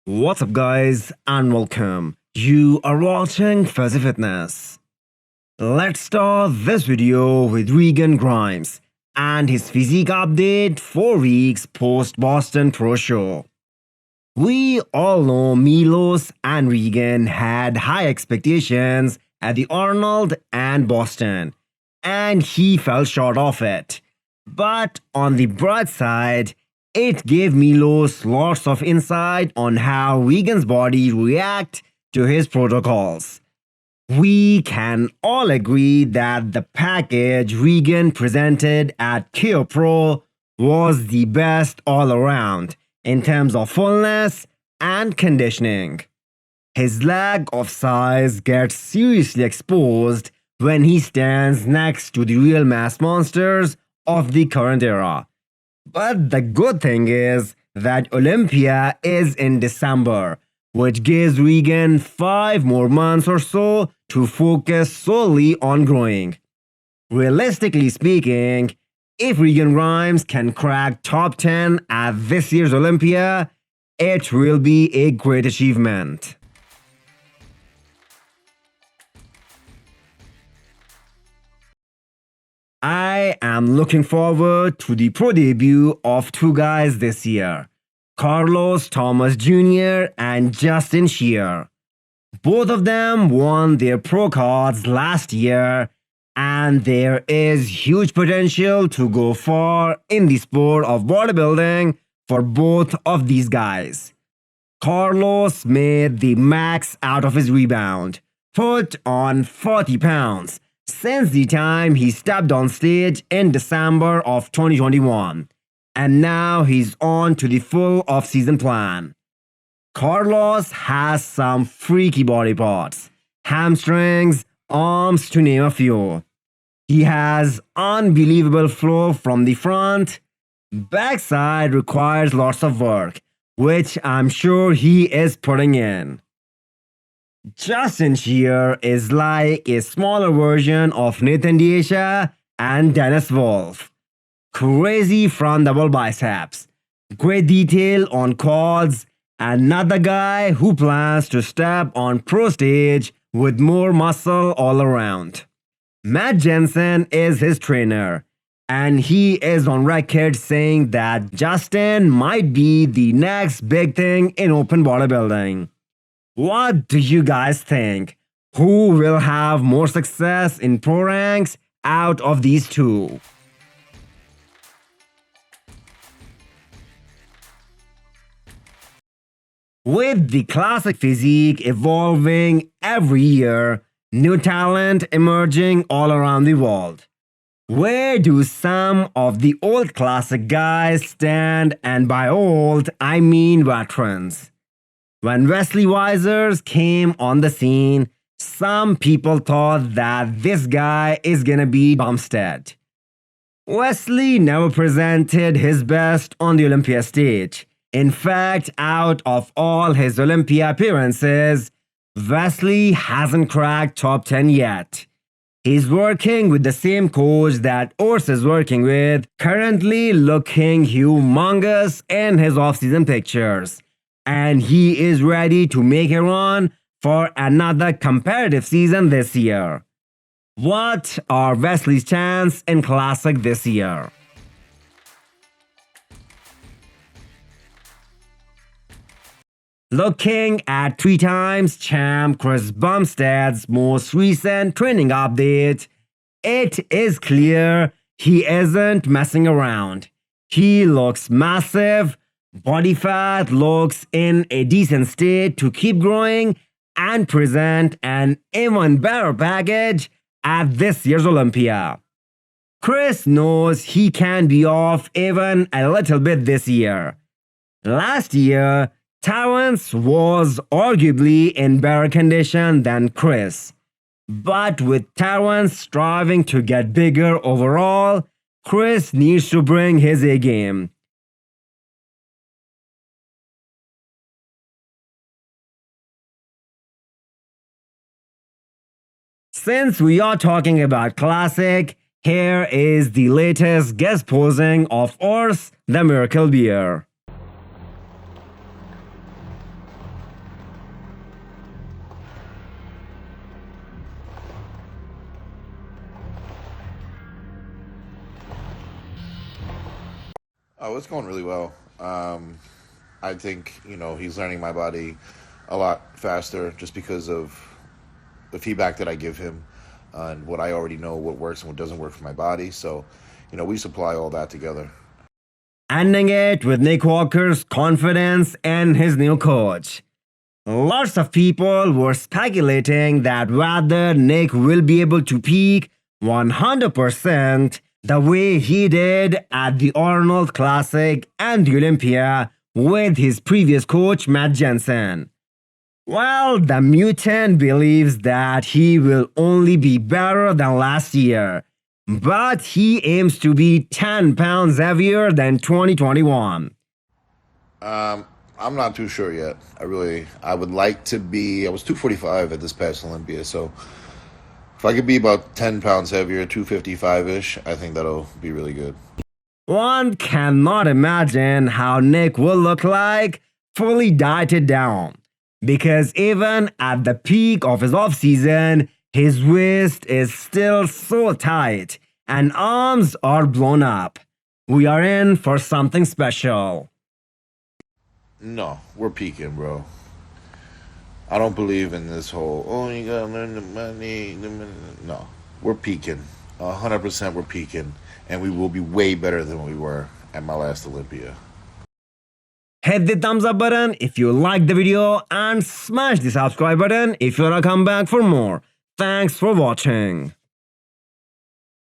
What's up guys and welcome. You are watching Fazi Fitness. Let's start this video with Regan Grimes and his physique update 4 weeks post Boston Pro Show. We all know Milos and Regan had high expectations at the Arnold and Boston, and he fell short of it. But on the bright side, it gave Milos lots of insight on how Regan's body reacts to his protocols. We can all agree that the package Regan presented at KO Pro was the best all around in terms of fullness and conditioning. His lack of size gets seriously exposed when he stands next to the real mass monsters of the current era. But the good thing is that Olympia is in December, which gives Regan 5 more months or so to focus solely on growing. Realistically speaking, if Regan Grimes can crack top 10 at this year's Olympia, it will be a great achievement. I am looking forward to the pro debut of 2 guys this year, Thomas Jr and Justin Shier. Both of them won their pro cards last year, and there is huge potential to go far in the sport of bodybuilding for both of these guys. Carlos made the max out of his rebound, put on 40 pounds, since the time he stepped on stage in December of 2021, and now he's on to the full off-season plan. Carlos has some freaky body parts, hamstrings, arms to name a few. He has unbelievable flow from the front. Backside requires lots of work, which I'm sure he is putting in. Justin Shier is like a smaller version of Nathan Deisha and Dennis Wolf. Crazy front double biceps, great detail on quads, another guy who plans to step on pro stage with more muscle all around. Matt Jensen is his trainer, and he is on record saying that Justin might be the next big thing in open bodybuilding. What do you guys think? Who will have more success in pro ranks out of these two? With the classic physique evolving every year, new talent emerging all around the world, where do some of the old classic guys stand? And by old, I mean veterans. When Wesley Vissers came on the scene, some people thought that this guy is gonna be Bumstead. Wesley never presented his best on the Olympia stage. In fact, out of all his Olympia appearances, Wesley hasn't cracked top 10 yet. He's working with the same coach that Urs is working with, currently looking humongous in his off-season pictures. And he is ready to make a run for another competitive season this year. What are Wesley's chances in Classic this year? Looking at 3 times champ Chris Bumstead's most recent training update, it is clear he isn't messing around. He looks massive. Body fat looks in a decent state to keep growing and present an even better package at this year's Olympia. Chris knows he can be off even a little bit this year. Last year, Terrance was arguably in better condition than Chris. But with Terrance striving to get bigger overall, Chris needs to bring his A game. Since we are talking about classic, here is the latest guest posing of Urs the Miracle Beer. Oh, it's going really well. I think, he's learning my body a lot faster just because of the feedback that I give him and what I already know, what works and what doesn't work for my body. So, we supply all that together. Ending it with Nick Walker's confidence in his new coach. Lots of people were speculating that whether Nick will be able to peak 100% the way he did at the Arnold Classic and the Olympia with his previous coach Matt Jensen. Well, the mutant believes that he will only be better than last year, but he aims to be 10 pounds heavier than 2021. I'm not too sure yet. I would like to be, I was 245 at this past Olympia, so if I could be about 10 pounds heavier, 255-ish, I think that'll be really good. One cannot imagine how Nick will look like fully dieted down, because even at the peak of his off-season, his waist is still so tight and arms are blown up. We are in for something special. No, we're peaking, bro. I don't believe in this whole, you gotta learn the money. No, we're peaking. 100% we're peaking. And we will be way better than we were at my last Olympia. Hit the thumbs up button if you liked the video and smash the subscribe button if you wanna come back for more. Thanks for watching.